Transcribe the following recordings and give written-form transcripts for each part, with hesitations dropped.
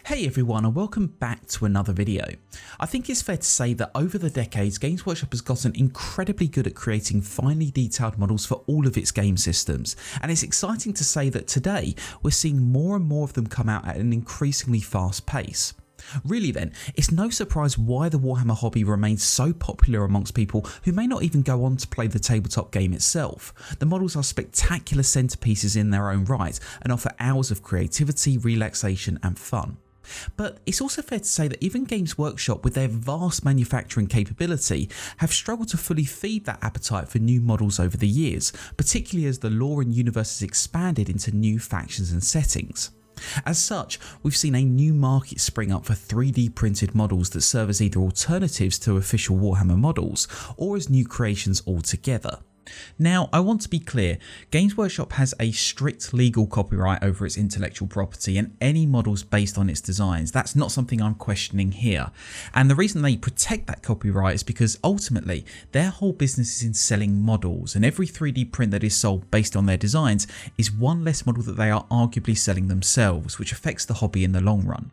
Hey everyone, and welcome back to another video. I think it's fair to say that over the decades, Games Workshop has gotten incredibly good at creating finely detailed models for all of its game systems, and it's exciting to say that today we're seeing more and more of them come out at an increasingly fast pace. Really then, it's no surprise why the Warhammer hobby remains so popular amongst people who may not even go on to play the tabletop game itself. The models are spectacular centerpieces in their own right and offer hours of creativity, relaxation and fun. But it's also fair to say that even Games Workshop, with their vast manufacturing capability, have struggled to fully feed that appetite for new models over the years, particularly as the lore and universe has expanded into new factions and settings. As such, we've seen a new market spring up for 3D printed models that serve as either alternatives to official Warhammer models or as new creations altogether. Now, I want to be clear, Games Workshop has a strict legal copyright over its intellectual property and any models based on its designs. That's not something I'm questioning here. And the reason they protect that copyright is because ultimately their whole business is in selling models, and every 3D print that is sold based on their designs is one less model that they are arguably selling themselves, which affects the hobby in the long run.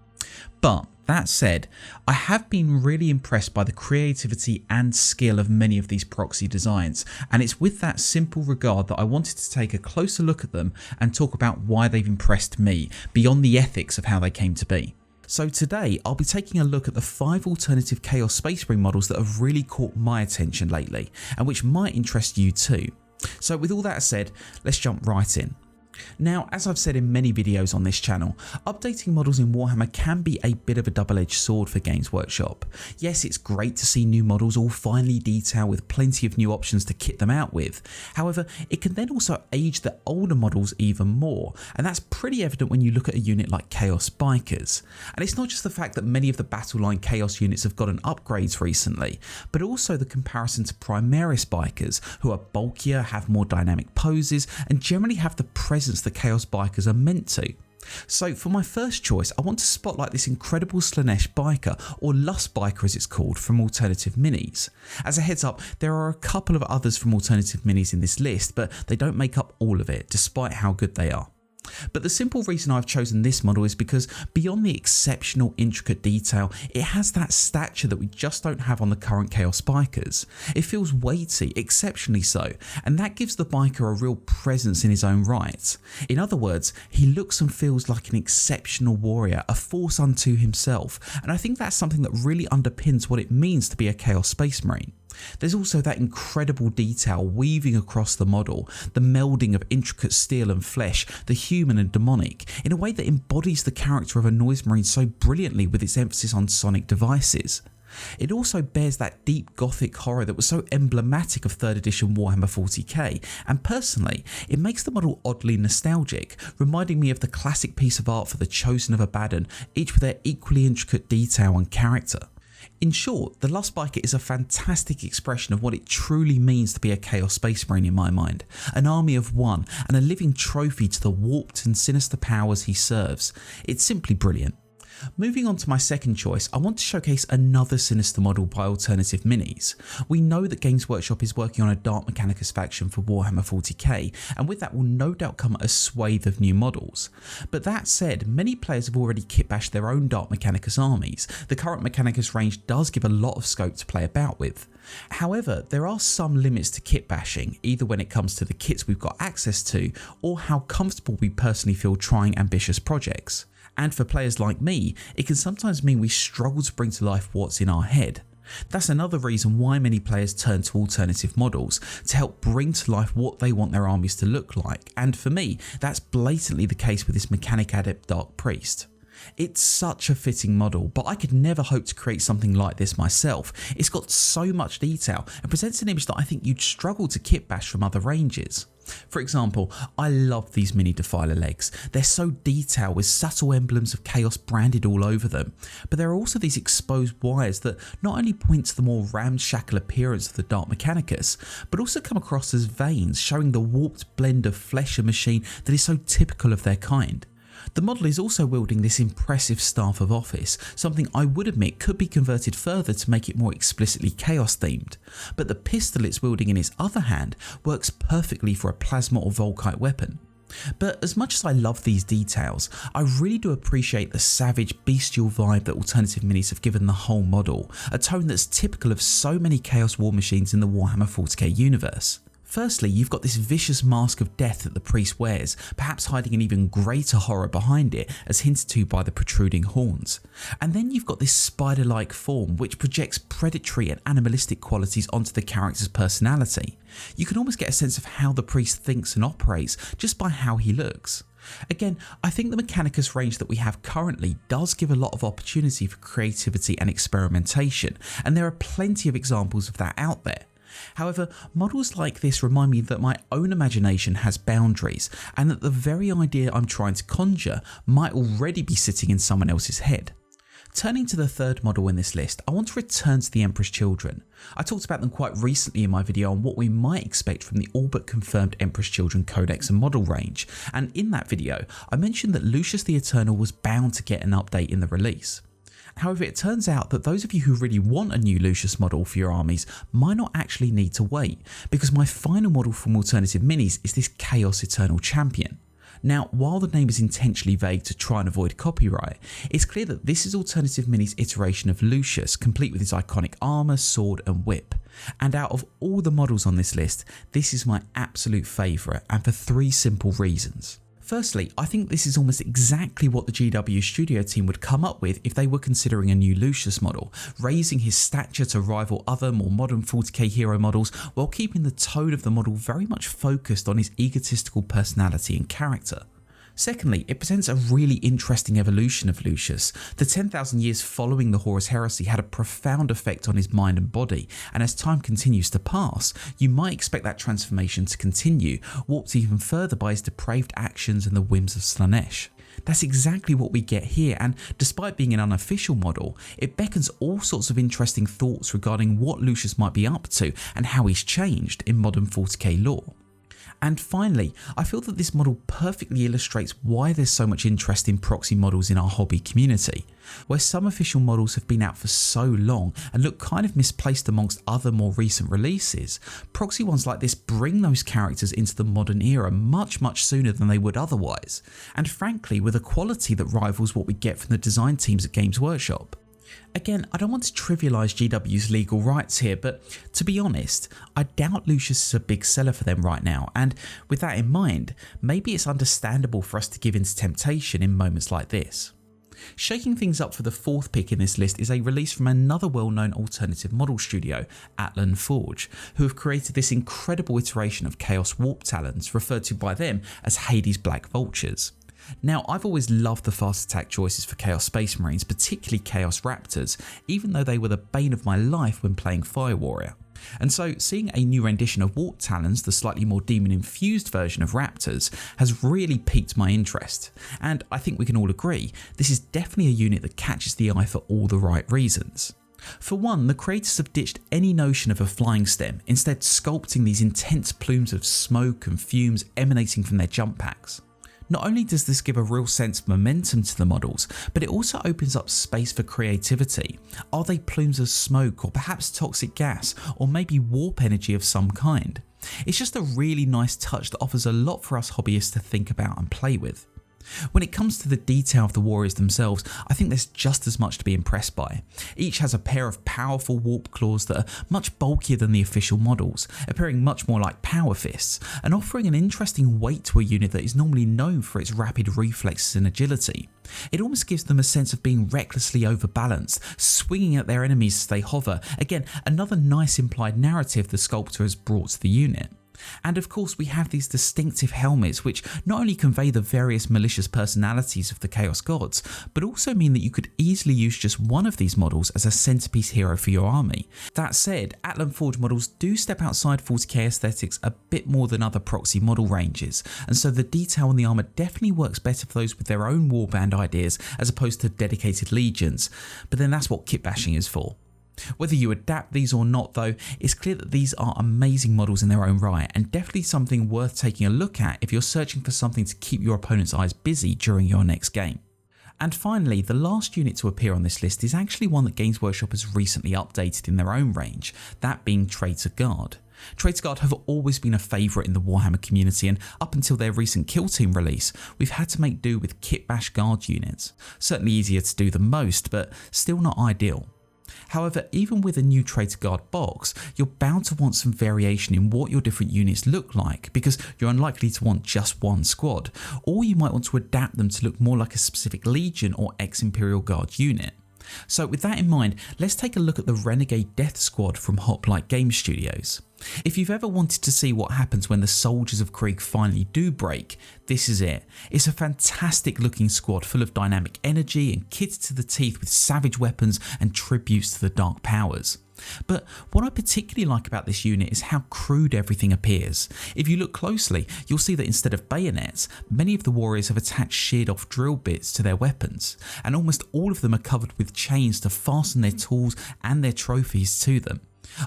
But that said, I have been really impressed by the creativity and skill of many of these proxy designs, and it's with that simple regard that I wanted to take a closer look at them and talk about why they've impressed me, beyond the ethics of how they came to be. So today I'll be taking a look at the 5 alternative Chaos Space Marine models that have really caught my attention lately, and which might interest you too. So with all that said, let's jump right in. Now, as I've said in many videos on this channel, updating models in Warhammer can be a bit of a double-edged sword for Games Workshop. Yes, it's great to see new models all finely detailed with plenty of new options to kit them out with. However, it can then also age the older models even more, and that's pretty evident when you look at a unit like Chaos Bikers. And it's not just the fact that many of the battle line Chaos units have gotten upgrades recently, but also the comparison to Primaris Bikers, who are bulkier, have more dynamic poses, and generally have the presence the Chaos Bikers are meant to. So for my first choice, I want to spotlight this incredible Slaanesh biker, or Lust biker as it's called, from Alternative Minis. As a heads up, there are a couple of others from Alternative Minis in this list, but they don't make up all of it, despite how good they are. But the simple reason I've chosen this model is because beyond the exceptional intricate detail, it has that stature that we just don't have on the current Chaos Bikers. It feels weighty, exceptionally so, and that gives the biker a real presence in his own right. In other words, he looks and feels like an exceptional warrior, a force unto himself, and I think that's something that really underpins what it means to be a Chaos Space Marine. There's also that incredible detail weaving across the model, the melding of intricate steel and flesh, the human and demonic, in a way that embodies the character of a Noise Marine so brilliantly with its emphasis on sonic devices. It also bears that deep gothic horror that was so emblematic of 3rd edition Warhammer 40k, and personally, it makes the model oddly nostalgic, reminding me of the classic piece of art for the Chosen of Abaddon, each with their equally intricate detail and character. In short, the Lust Biker is a fantastic expression of what it truly means to be a Chaos Space Marine in my mind, an army of one and a living trophy to the warped and sinister powers he serves. It's simply brilliant. Moving on to my second choice, I want to showcase another sinister model by Alternative Minis. We know that Games Workshop is working on a Dark Mechanicus faction for Warhammer 40k, and with that will no doubt come a swathe of new models. But that said, many players have already kitbashed their own Dark Mechanicus armies. The current Mechanicus range does give a lot of scope to play about with. However, there are some limits to kit bashing, either when it comes to the kits we've got access to, or how comfortable we personally feel trying ambitious projects. And for players like me, it can sometimes mean we struggle to bring to life what's in our head. That's another reason why many players turn to alternative models, to help bring to life what they want their armies to look like, and for me, that's blatantly the case with this Mechanic Adept Dark Priest. It's such a fitting model, but I could never hope to create something like this myself. It's got so much detail and presents an image that I think you'd struggle to kit bash from other ranges. For example, I love these mini Defiler legs. They're so detailed with subtle emblems of chaos branded all over them, but there are also these exposed wires that not only point to the more ramshackle appearance of the Dark Mechanicus, but also come across as veins showing the warped blend of flesh and machine that is so typical of their kind. The model is also wielding this impressive staff of office, something I would admit could be converted further to make it more explicitly chaos themed, but the pistol it's wielding in its other hand works perfectly for a plasma or volkite weapon. But as much as I love these details, I really do appreciate the savage, bestial vibe that alternative minis have given the whole model, a tone that's typical of so many Chaos War machines in the Warhammer 40k universe. Firstly, you've got this vicious mask of death that the priest wears, perhaps hiding an even greater horror behind it, as hinted to by the protruding horns. And then you've got this spider-like form which projects predatory and animalistic qualities onto the character's personality. You can almost get a sense of how the priest thinks and operates just by how he looks. Again, I think the Mechanicus range that we have currently does give a lot of opportunity for creativity and experimentation, and there are plenty of examples of that out there. However, models like this remind me that my own imagination has boundaries, and that the very idea I'm trying to conjure might already be sitting in someone else's head. Turning to the third model in this list, I want to return to the Emperor's Children. I talked about them quite recently in my video on what we might expect from the all but confirmed Emperor's Children codex and model range, and in that video I mentioned that Lucius the Eternal was bound to get an update in the release. However, it turns out that those of you who really want a new Lucius model for your armies might not actually need to wait, because my final model from Alternative Minis is this Chaos Eternal Champion. Now, while the name is intentionally vague to try and avoid copyright, it's clear that this is Alternative Minis' iteration of Lucius, complete with his iconic armour, sword and whip. And out of all the models on this list, this is my absolute favourite, and for 3 simple reasons. Firstly, I think this is almost exactly what the GW studio team would come up with if they were considering a new Lucius model, raising his stature to rival other more modern 40k hero models while keeping the tone of the model very much focused on his egotistical personality and character. Secondly, it presents a really interesting evolution of Lucius. The 10,000 years following the Horus Heresy had a profound effect on his mind and body, and as time continues to pass, you might expect that transformation to continue, warped even further by his depraved actions and the whims of Slaanesh. That's exactly what we get here, and despite being an unofficial model, it beckons all sorts of interesting thoughts regarding what Lucius might be up to and how he's changed in modern 40k lore. And finally, I feel that this model perfectly illustrates why there's so much interest in proxy models in our hobby community. Where some official models have been out for so long and look kind of misplaced amongst other more recent releases, proxy ones like this bring those characters into the modern era much sooner than they would otherwise, and frankly with a quality that rivals what we get from the design teams at Games Workshop. Again, I don't want to trivialise GW's legal rights here, but to be honest, I doubt Lucius is a big seller for them right now, and with that in mind, maybe it's understandable for us to give in to temptation in moments like this. Shaking things up for the 4th pick in this list is a release from another well-known alternative model studio, Atlan Forge, who have created this incredible iteration of Chaos Warp Talons, referred to by them as Hades Black Vultures. Now, I've always loved the fast attack choices for Chaos Space Marines, particularly Chaos Raptors, even though they were the bane of my life when playing Fire Warrior. And so seeing a new rendition of Warp Talons, the slightly more demon-infused version of Raptors, has really piqued my interest. And I think we can all agree, this is definitely a unit that catches the eye for all the right reasons. For one, the creators have ditched any notion of a flying stem, instead sculpting these intense plumes of smoke and fumes emanating from their jump packs. Not only does this give a real sense of momentum to the models, but it also opens up space for creativity. Are they plumes of smoke, or perhaps toxic gas, or maybe warp energy of some kind? It's just a really nice touch that offers a lot for us hobbyists to think about and play with. When it comes to the detail of the warriors themselves, I think there's just as much to be impressed by. Each has a pair of powerful warp claws that are much bulkier than the official models, appearing much more like power fists, and offering an interesting weight to a unit that is normally known for its rapid reflexes and agility. It almost gives them a sense of being recklessly overbalanced, swinging at their enemies as they hover. Again, another nice implied narrative the sculptor has brought to the unit. And of course we have these distinctive helmets which not only convey the various malicious personalities of the Chaos Gods, but also mean that you could easily use just one of these models as a centerpiece hero for your army. That said, Atlan Forge models do step outside 40k aesthetics a bit more than other proxy model ranges, and so the detail on the armour definitely works better for those with their own warband ideas as opposed to dedicated legions, but then that's what kit bashing is for. Whether you adapt these or not though, it's clear that these are amazing models in their own right, and definitely something worth taking a look at if you're searching for something to keep your opponent's eyes busy during your next game. And finally, the last unit to appear on this list is actually one that Games Workshop has recently updated in their own range, that being Traitor Guard. Traitor Guard have always been a favourite in the Warhammer community, and up until their recent Kill Team release, we've had to make do with kit bash guard units. Certainly easier to do than most, but still not ideal. However, even with a new Traitor Guard box, you're bound to want some variation in what your different units look like, because you're unlikely to want just one squad, or you might want to adapt them to look more like a specific Legion or ex-Imperial Guard unit. So with that in mind, let's take a look at the Renegade Death Squad from Hoplite Game Studios. If you've ever wanted to see what happens when the soldiers of Krieg finally do break, this is it. It's a fantastic looking squad full of dynamic energy and kitted to the teeth with savage weapons and tributes to the Dark Powers. But what I particularly like about this unit is how crude everything appears. If you look closely, you'll see that instead of bayonets, many of the warriors have attached sheared off drill bits to their weapons, and almost all of them are covered with chains to fasten their tools and their trophies to them.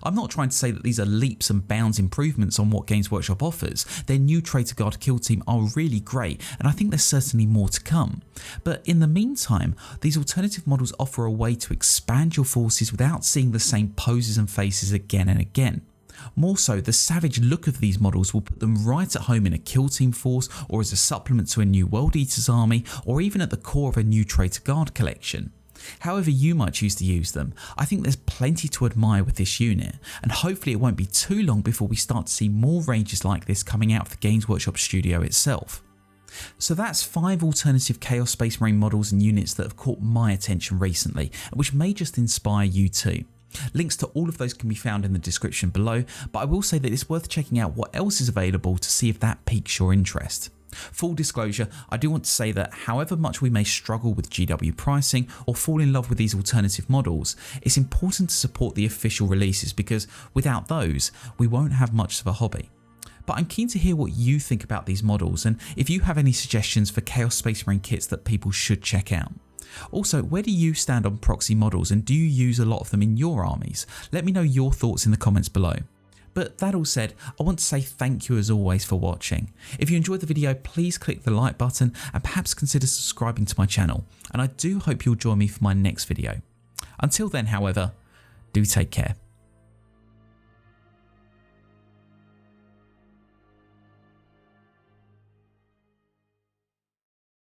I'm not trying to say that these are leaps and bounds improvements on what Games Workshop offers. Their new Traitor Guard Kill Team are really great, and I think there's certainly more to come. But in the meantime, these alternative models offer a way to expand your forces without seeing the same poses and faces again and again. More so, the savage look of these models will put them right at home in a Kill Team force, or as a supplement to a new World Eaters army, or even at the core of a new Traitor Guard collection. However you might choose to use them, I think there's plenty to admire with this unit, and hopefully it won't be too long before we start to see more ranges like this coming out of the Games Workshop studio itself. So that's 5 alternative Chaos Space Marine models and units that have caught my attention recently, which may just inspire you too. Links to all of those can be found in the description below, but I will say that it's worth checking out what else is available to see if that piques your interest. Full disclosure, I do want to say that however much we may struggle with GW pricing or fall in love with these alternative models, it's important to support the official releases, because without those, we won't have much of a hobby. But I'm keen to hear what you think about these models, and if you have any suggestions for Chaos Space Marine kits that people should check out. Also, where do you stand on proxy models, and do you use a lot of them in your armies? Let me know your thoughts in the comments below. But that all said, I want to say thank you as always for watching. If you enjoyed the video, please click the like button and perhaps consider subscribing to my channel, and I do hope you'll join me for my next video. Until then, however, do take care.